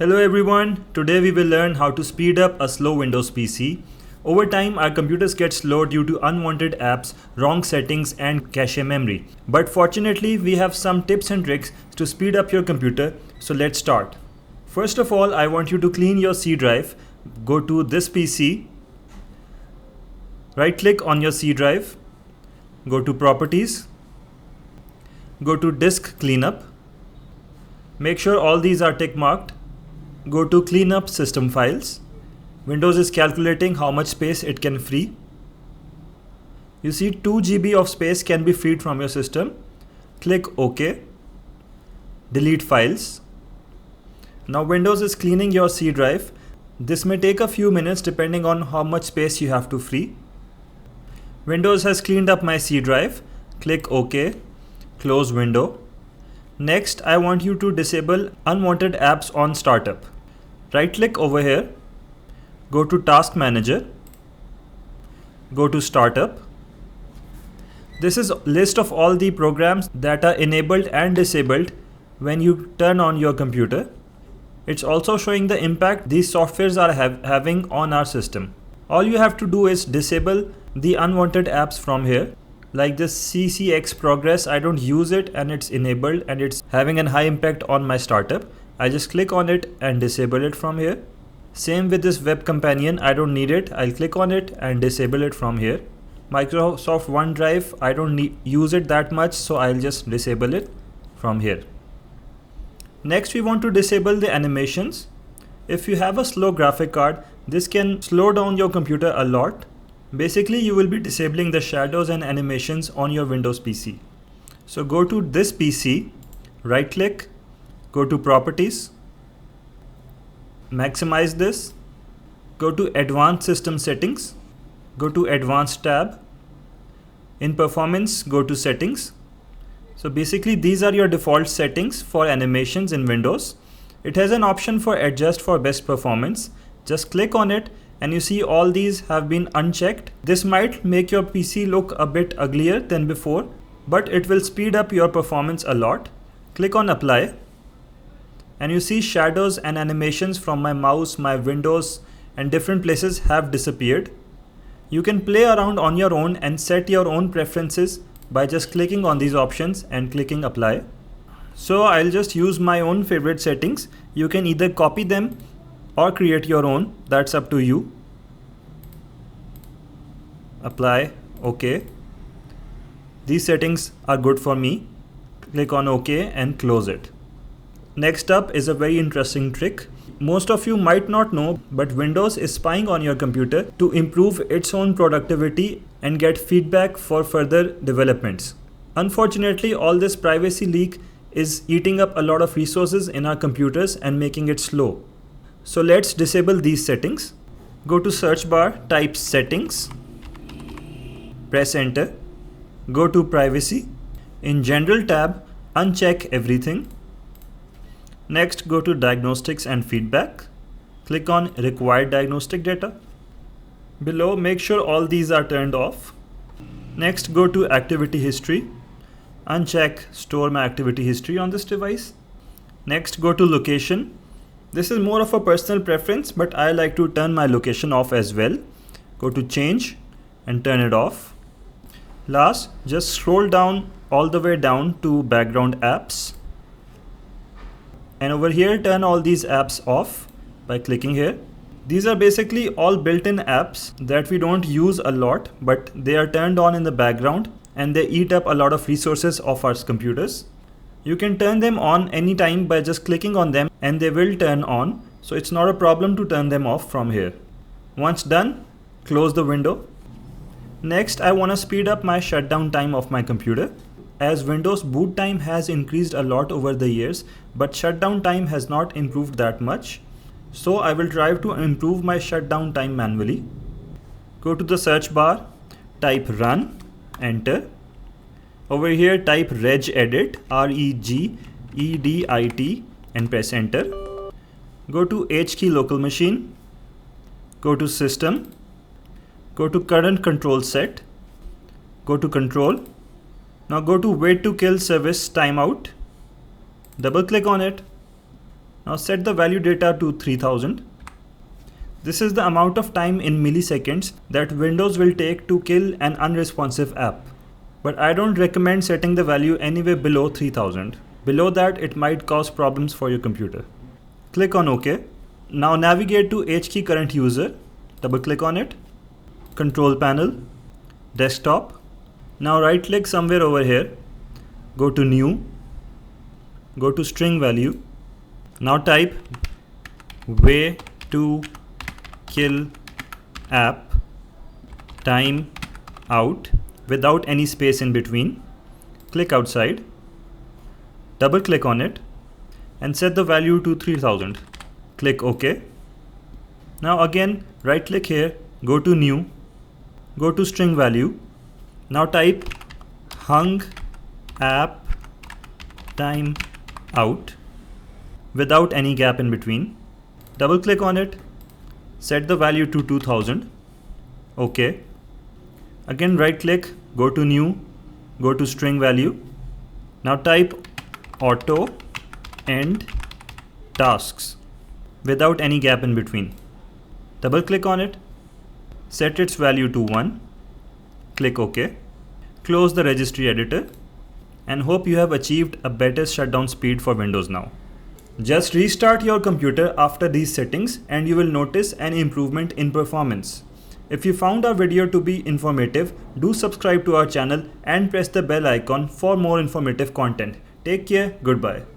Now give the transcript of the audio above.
Hello everyone, today we will learn how to speed up a slow Windows PC. Over time, our computers get slow due to unwanted apps, wrong settings and cache memory. But fortunately, we have some tips and tricks to speed up your computer, so let's start. First of all, I want you to clean your C drive. Go to this PC, right click on your C drive, go to Properties, go to Disk Cleanup. Make sure all these are tick marked. Go to Clean Up System Files. Windows is calculating how much space it can free. You see 2 GB of space can be freed from your system. Click OK. Delete files. Now Windows is cleaning your C drive. This may take a few minutes depending on how much space you have to free. Windows has cleaned up my C drive. Click OK. Close window. Next, I want you to disable unwanted apps on startup. Right click over here, go to Task Manager, go to Startup. This is a list of all the programs that are enabled and disabled when you turn on your computer. It's also showing the impact these softwares are having on our system. All you have to do is disable the unwanted apps from here. Like this CCX Progress, I don't use it and it's enabled and it's having a high impact on my startup. I just click on it and disable it from here. Same with this Web Companion, I don't need it. I'll click on it and disable it from here. Microsoft OneDrive, I don't use it that much, so I'll just disable it from here. Next, we want to disable the animations. If you have a slow graphic card, this can slow down your computer a lot. Basically, you will be disabling the shadows and animations on your Windows PC. So go to this PC, right click, go to Properties, maximize this, go to Advanced System Settings, go to Advanced tab, in Performance, go to Settings. So basically, these are your default settings for animations in Windows. It has an option for Adjust for best performance. Just click on it and you see all these have been unchecked. This might make your PC look a bit uglier than before, but it will speed up your performance a lot. Click on Apply and you see shadows and animations from my mouse, my windows and different places have disappeared. You can play around on your own and set your own preferences by just clicking on these options and clicking Apply. So I'll just use my own favorite settings. You can either copy them or create your own, that's up to you. Apply, OK. These settings are good for me. Click on OK and close it. Next up is a very interesting trick. Most of you might not know, but Windows is spying on your computer to improve its own productivity and get feedback for further developments. Unfortunately, all this privacy leak is eating up a lot of resources in our computers and making it slow. So let's disable these settings. Go to search bar, type Settings, press Enter, go to Privacy. In General tab, uncheck everything. Next, go to Diagnostics and Feedback. Click on Required Diagnostic Data. Below, make sure all these are turned off. Next, go to Activity History. Uncheck Store my activity history on this device. Next, go to Location. This is more of a personal preference, but I like to turn my location off as well. Go to Change and turn it off. Last, just scroll down all the way down to Background Apps. And over here, turn all these apps off by clicking here. These are basically all built-in apps that we don't use a lot, but they are turned on in the background and they eat up a lot of resources of our computers. You can turn them on anytime by just clicking on them and they will turn on. So it's not a problem to turn them off from here. Once done, close the window. Next, I want to speed up my shutdown time of my computer. As Windows boot time has increased a lot over the years, but shutdown time has not improved that much. So I will try to improve my shutdown time manually. Go to the search bar, type Run, Enter. Over here, type regedit, REGEDIT and press Enter. Go to H key local machine, go to System, go to Current Control Set, go to Control. Now go to Wait to Kill Service Timeout, double click on it. Now set the value data to 3000. This is the amount of time in milliseconds that Windows will take to kill an unresponsive app. But I don't recommend setting the value anywhere below 3000. Below that, it might cause problems for your computer. Click on OK. Now navigate to HKey current user. Double click on it. Control panel. Desktop. Now right click somewhere over here. Go to new. Go to string value. Now type way to kill app time out without any space in between. Click outside. Double click on it and set the value to 3000. Click OK. Now again right click here, go to new, go to string value. Now type hung app time out without any gap in between. Double click on it, set the value to 2000. OK. Again right click, go to new, go to string value. Now type auto end tasks without any gap in between. Double click on it, set its value to 1. Click OK. Close the registry editor and hope you have achieved a better shutdown speed for Windows now. Just restart your computer after these settings and you will notice an improvement in performance. If you found our video to be informative, do subscribe to our channel and press the bell icon for more informative content. Take care, goodbye.